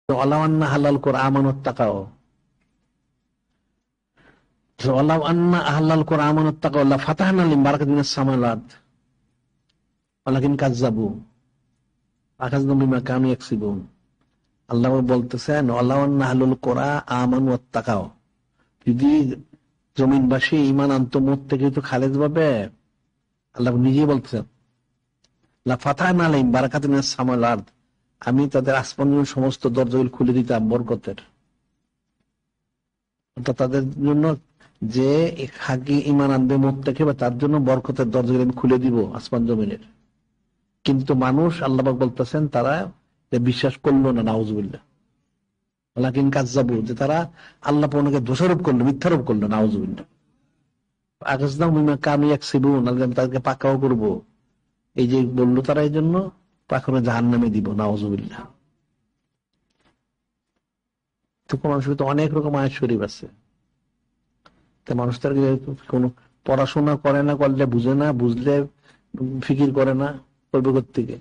ওয়ালাউ আন্না আহলাল কুরআন আমানুত তাকাও, ওয়ালাউ আন্না আহলাল কুরআন আমানুত তাকাও লাফাতাহনা আলাইহিম বারাকাতিন মিনাস সামাই ওয়াল আরদ ওয়ালাকিন কাযযাবু ফাআখাযনাহুম বিমা কানু ইয়াকসিবুন। আল্লাহ বলতেছেন ওয়ালাউ আন্না আহলাল কুরআন আমানুত তাকাও, যদি জমিনবাসী ঈমান আনতো, মুত্তাকি তো খালেদ পাবে। আল্লাহ নিজেই বলতেছেন লাফাতাহনা আলাইহিম বারাকাতিন মিনাস সামাই ওয়াল আরদ, আমি তাদের আসমানের সমস্ত দরজাগুলো খুলে দিতাম বরকতের। অর্থাৎ তাদের জন্য যে হাকি ঈমান আনবে মুত্তাকি হবে তার জন্য বরকতের দরজাগুলো আমি খুলে দিব আসমান জমিনের। কিন্তু মানুষ আল্লাহ পাক বলতেছেন তারা বিশ্বাস করলো না, নাউজুবিল্লাহ। ওয়ালাকিন কাযযাবু, যে তারা আল্লাহ পাককে দোষারোপ করলো, মিথ্যারোপ করলো, নাউজুবিল্লাহ। ফাআখাযনাহুম বিমা কানু ইয়াকসিবুন, আল্লাহ তাদেরকে পাকড়াও করব, এই যে বললো তারা, এই জন্য পাকড়ে জাহান্নামে দিব, নাউজুবিল্লাহ। তো কোরআন শরীফে তো অনেক রকম আয়াত শরীফ আছে। তা মানুষ তার কোনো পড়াশোনা করে না, করলে বুঝে না, বুঝলে ফিকির করে না, করবে কোত্থেকে?